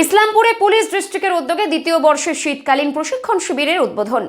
ইসলামপুরে police ডিস্ট্রিক্টের উদ্যোগে দ্বিতীয় বর্ষের শীতকালীন প্রশিক্ষণ শিবিরের উদ্বোধন।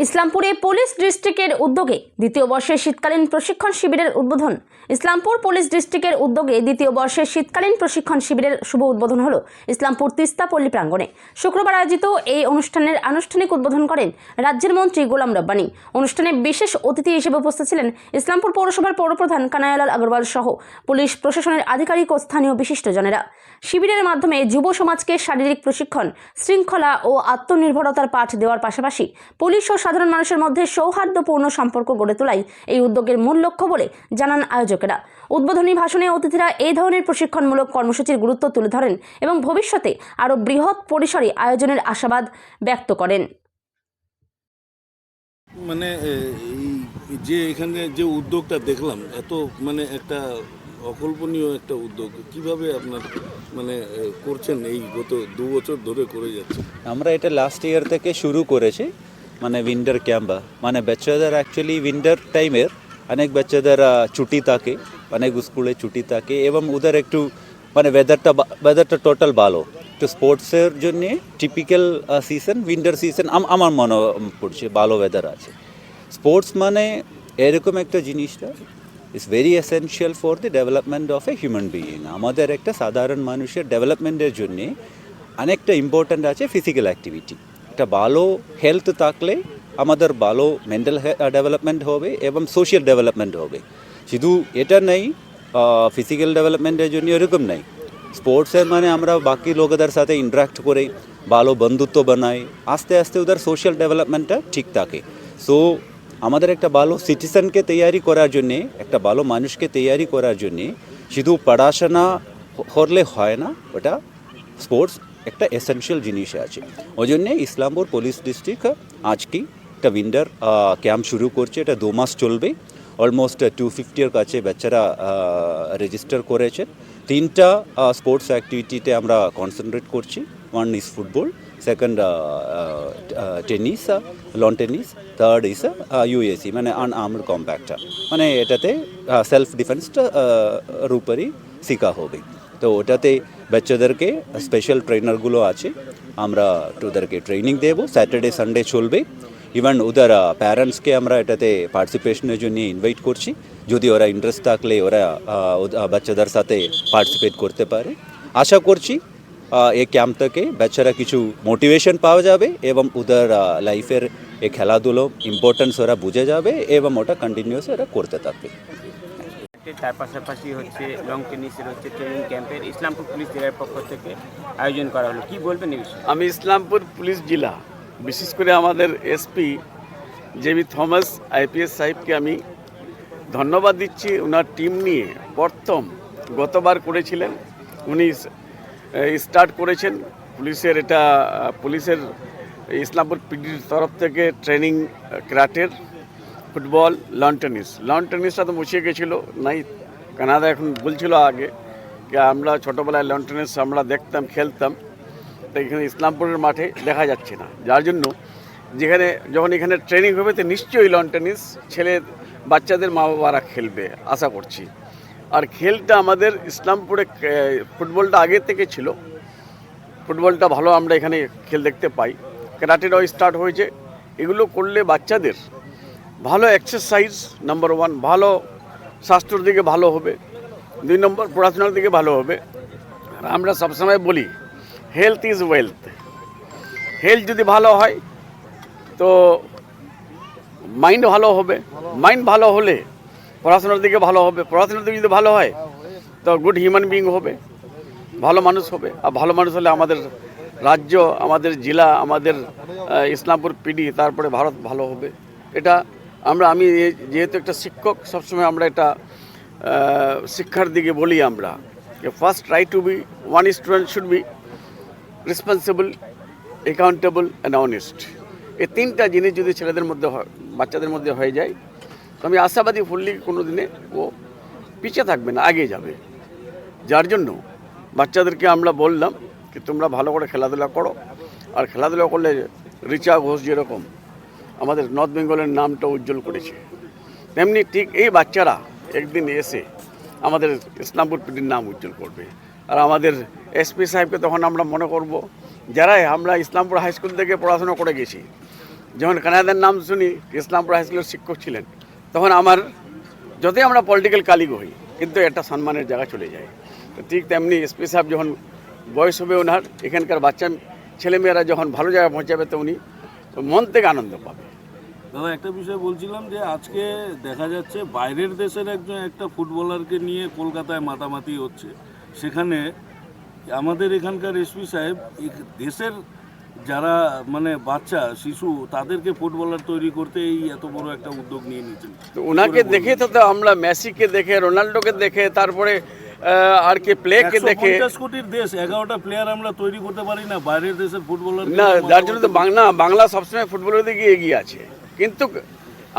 ইসলামপুরে পুলিশ ডিস্ট্রিক্টের উদ্যোগে দ্বিতীয় বর্ষের শীতকালীন প্রশিক্ষণ শিবিরের উদ্বোধন। ইসলামপুর পুলিশ ডিস্ট্রিক্টের উদ্যোগে দ্বিতীয় বর্ষের শীতকালীন প্রশিক্ষণ শিবিরের শুভ উদ্বোধন হলো ইসলামপুর তিস্তা পল্লী প্রাঙ্গণে। শুক্রবার আয়োজিত এই অনুষ্ঠানের আনুষ্ঠানিক উদ্বোধন করেন রাজ্যের মন্ত্রী গোলাম রব্বানী। অনুষ্ঠানে বিশেষ অতিথি হিসেবে উপস্থিত ছিলেন ইসলামপুর পৌরসভার পৌরপ্রধান কানাইলাল আগরওয়াল সহ পুলিশ প্রশাসনের আধিকারিক ও স্থানীয় বিশিষ্টজনেরা। শিবিরের মাধ্যমে যুব সমাজকে শারীরিক প্রশিক্ষণ, শৃঙ্খলা ও আত্মনির্ভরতার পাঠ দেওয়ার পাশাপাশি পুলিশ ও সাধারণ মানুষের মধ্যে সৌহার্দ্যপূর্ণ সম্পর্ক গড়ে তোলাই এই উদ্যোগের মূল লক্ষ্য বলে জানান আয়োজকেরা। উদ্বোধনী ভাষণে অতিথিরা এই ধরনের প্রশিক্ষণমূলক কর্মসূচির গুরুত্ব তুলে ধরেন এবং ভবিষ্যতে আরও বৃহৎ পরিসরে আয়োজনের আশাবাদ ব্যক্ত করেন। মানে যে এখানে যে উদ্যোগটা দেখলাম, এত মানে একটা অকল্পনীয় একটা উদ্যোগ, কিভাবে আপনার মানে করছেন? এই গত 2 বছর ধরে করে যাচ্ছে। আমরা এটা লাস্ট ইয়ার থেকে শুরু করেছি, মানে উইন্টার ক্যাম্প। মানে বাচ্চাদের অ্যাকচুয়ালি উইন্টার টাইমের অনেক বাচ্চাদের ছুটি থাকে, অনেক স্কুলে ছুটি থাকে এবং ওদের একটু মানে ওয়েদারটা টোটাল ভালো। তো স্পোর্টসের জন্যে টিপিক্যাল সিজন উইন্টার সিজন আমার মনে পড়ছে ভালো ওয়েদার আছে। স্পোর্টস মানে এরকম একটা জিনিসটা is very essential for the development of a human being. আমাদের একটা সাধারণ মানুষের ডেভেলপমেন্টের জন্যে অনেকটা ইম্পর্ট্যান্ট আছে ফিজিক্যাল অ্যাক্টিভিটি। একটা ভালো হেলথ থাকলে আমাদের ভালো মেন্টাল ডেভেলপমেন্ট হবে এবং সোশ্যাল ডেভেলপমেন্ট হবে। শুধু এটা নেই, ফিজিক্যাল ডেভেলপমেন্টের জন্য এরকম নেই, স্পোর্টসের মানে আমরা বাকি লোকেদের সাথে ইন্টারাক্ট করে ভালো বন্ধুত্ব বানাই, আস্তে আস্তে ওদের সোশ্যাল ডেভেলপমেন্টটা ঠিক থাকে। সো আমাদের একটা ভালো সিটিজেনকে তৈরি করার জন্যে, একটা ভালো মানুষকে তৈরি করার জন্যে শুধু পড়াশোনা করলে হয় না, ওটা স্পোর্টস একটা এসেনশিয়াল জিনিস আছে। ওই জন্যে ইসলামপুর পুলিশ ডিস্ট্রিক্ট আজকে একটা উইন্টার ক্যাম্প শুরু করছে। এটা 2 মাস চলবে। অলমোস্ট 250-এর কাছে বাচ্চারা রেজিস্টার করেছে। 3টা স্পোর্টস অ্যাক্টিভিটিতে আমরা কনসেন্ট্রেট করছি। 1 is football, 2nd tennis, lawn tennis, 3rd is UAC মানে আনআর্মড কম্ব্যাট। মানে এটাতে সেলফ ডিফেন্সটা উপরই শেখা হবে। তো ওটাতে বাচ্চাদেরকে স্পেশাল ট্রেনারগুলো আছে, আমরা ওদেরকে ট্রেনিং দেবো। স্যাটারডে সানডে চলবে। ইভেন ওদের প্যারেন্টসকে আমরা এটাতে পার্টিসিপেশনের জন্য ইনভাইট করছি। যদি ওরা ইন্টারেস্ট থাকলে ওরা বাচ্চাদের সাথে পার্টিসিপেট করতে পারে। আশা করছি এই ক্যাম্প থেকে বাচ্চারা কিছু মোটিভেশন পাওয়া যাবে এবং ওদের লাইফের এই খেলাধুলো ইম্পর্টেন্স ওরা বুঝে যাবে এবং ওটা কন্টিনিউয়াস ওরা করতে থাকবে। তার পাশাপাশি হচ্ছে লং টেনিসের হচ্ছে ট্রেনিং ক্যাম্পের ইসলামপুর পুলিশ জেলার পক্ষ থেকে আয়োজন করা হলো। কি বলবেন এই বিষয়ে? আমি ইসলামপুর পুলিশ জেলা, বিশেষ করে আমাদের এসপি জেবি থমাস আইপিএস সাহেবকে আমি ধন্যবাদ দিচ্ছি। ওনার টিম নিয়ে প্রথম গতবার করেছিলেন, উনি স্টার্ট করেছেন পুলিশের ইসলামপুর পিডির তরফ থেকে ট্রেনিং ক্রাটের ফুটবল, লন টেনিসটা তো মুছিয়ে গেছিলো, নাই কানাডা এখন বলছিল আগে যে আমরা ছোটোবেলায় লন টেনিস আমরা দেখতাম, খেলতাম, তো এখানে ইসলামপুরের মাঠে দেখা যাচ্ছে না। যার জন্য যখন এখানে ট্রেনিং হবে তো নিশ্চয়ই লন টেনিস বাচ্চাদের মা বাবারা খেলবে আশা করছি। আর খেলটা আমাদের ইসলামপুরে ফুটবলটা আগে থেকে ছিল, ফুটবলটা ভালো আমরা এখানে খেল দেখতে পাই। ক্যারাটেটাও স্টার্ট হয়েছে। এগুলো করলে বাচ্চাদের ভালো এক্সারসাইজ, নাম্বার 1 ভালো স্বাস্থ্যর দিকে ভালো হবে, 2 নম্বর পড়াশোনার দিকে ভালো হবে। আর আমরা সবসময় বলি হেলথ ইজ ওয়েলথ। হেলথ যদি ভালো হয় তো মাইন্ড ভালো হবে, মাইন্ড ভালো হলে পড়াশোনার দিকে ভালো হবে, পড়াশোনার দিকে যদি ভালো হয় তো গুড হিউম্যান বিইং হবে, ভালো মানুষ হবে। আর ভালো মানুষ হলে আমাদের রাজ্য, আমাদের জেলা, আমাদের ইসলামপুর পিডি, তারপরে ভারত ভালো হবে। এটা আমি যেহেতু একটা শিক্ষক, সবসময় আমরা এটা শিক্ষার দিকে বলি আমরা, first try to be one student should be responsible, accountable and honest. এই 3টা জিনিস যদি বাচ্চাদের মধ্যে হয়ে যায় তো আমি আশাবাদী ফুললি কোনো দিনে ও পিছিয়ে থাকবে না, আগে যাবে। যার জন্য বাচ্চাদেরকে আমরা বললাম যে তোমরা ভালো করে খেলাধুলা করো। আর খেলাধুলা করলে রিচা ঘোষ যেরকম আমাদের নর্থ বেঙ্গলের নামটা উজ্জ্বল করেছে, তেমনি ঠিক এই বাচ্চারা একদিন এসে আমাদের ইসলামপুর পিডির নাম উজ্জ্বল করবে। আর আমাদের এসপি সাহেবকে তখন আমরা মনে করব, যারাই আমরা ইসলামপুর হাই স্কুল থেকে পড়াশোনা করে গেছি, যখন কানাইদার নাম শুনি ইসলামপুর হাই স্কুলের শিক্ষক ছিলেন, তখন আমার যতই আমরা পলিটিক্যাল কালিগ হই কিন্তু একটা সম্মানের জায়গা চলে যায়। তো ঠিক তেমনি এসপি সাহেব যখন বয়স হবে ওনার, এখানকার বাচ্চা ছেলেমেয়েরা যখন ভালো জায়গায় পৌঁছাবে তো উনি মন থেকে আনন্দ পাবে। দাদা একটা বিষয় বলছিলাম যে আজকে দেখা যাচ্ছে বাইরের দেশের একটা ফুটবলারকে নিয়ে কলকাতায় মাতামাতি হচ্ছে, সেখানে আমাদের এখানকার এসপি সাহেব দেশের যারা মানে বাচ্চা শিশু তাদেরকে ফুটবলার তৈরি করতে এই এত বড় একটা উদ্যোগ নিয়ে নিয়েছেন। তো ওনাকে দেখে তো আমরা মেসিকে দেখে, রোনাল্ডোকে দেখে, তারপরে আর কে প্লেকে দেখে, 150 কোটির দেশ, 11টা প্লেয়ার আমরা তৈরি করতে পারি না বাইরের দেশের ফুটবলার না, যার জন্য তো বাংলা সবসময় ফুটবলের দিকে এগিয়ে আছে, কিন্তু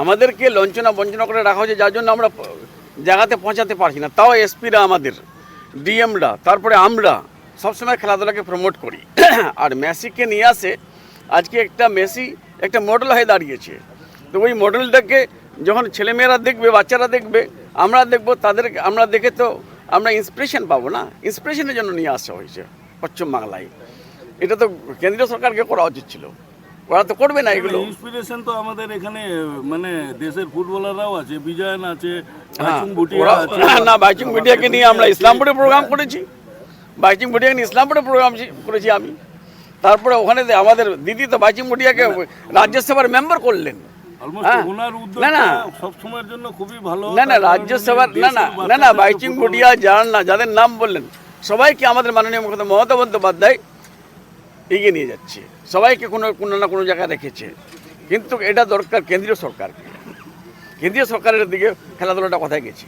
আমাদেরকে লঞ্চনা বঞ্চনা করে রাখা হয়েছে, যার জন্য আমরা জায়গাতে পৌঁছাতে পারছি না। তাও এসপিরা আমাদের, ডিএমরা, তারপরে আমরা সবসময় খেলাধুলাকে প্রমোট করি। আর মেসিকে নিয়ে আসে, আজকে মেসি একটা মডেল হয়ে দাঁড়িয়েছে। তো ওই মডেলটাকে যখন ছেলেমেয়েরা দেখবে, বাচ্চারা দেখবে, আমরা দেখবো, তাদেরকে আমরা দেখে তো আমরা ইন্সপিরেশন পাবো না। ইন্সপিরেশনের জন্য নিয়ে আসা হয়েছে পশ্চিমবাংলায়। এটা তো কেন্দ্রীয় সরকারকে করা উচিত ছিল, ওরা তো করবে না এগুলো। ইন্সপিরেশন তো আমাদের এখানে মানে দেশের ফুটবলাররাও আছে, বিজয়ন আছে, হ্যাঁ, বাইচুং ভুটিয়া ওরা আছে। না, বাইচুং ভুটিয়াকে নিয়ে আমরা ইসলামপুরে প্রোগ্রাম করেছি, বাইচুং ভুটিয়াকে নিয়ে ইসলামপুরে প্রোগ্রাম করেছি আমি। তারপরে ওখানে আমাদের দিদি তো বাইচুং ভুটিয়াকে রাজ্যসভার মেম্বার করলেন। অলমোস্ট ওনার না, উদ্যোগটা না। সব সময়ের জন্য খুবই ভালো। না, রাজ্যসভার না, বাইচুং ভুটিয়া যাদের নাম বললেন সবাইকে আমাদের মাননীয় মুখ্যমন্ত্রী মমতা বন্দ্যোপাধ্যায় এগিয়ে নিয়ে যাচ্ছে, সবাইকে কোনো না কোনো জায়গায় রেখেছে। কিন্তু এটা দরকার কেন্দ্রীয় সরকারকে, কেন্দ্রীয় সরকারের দিকে খেলাধুলাটা কোথায় গেছে।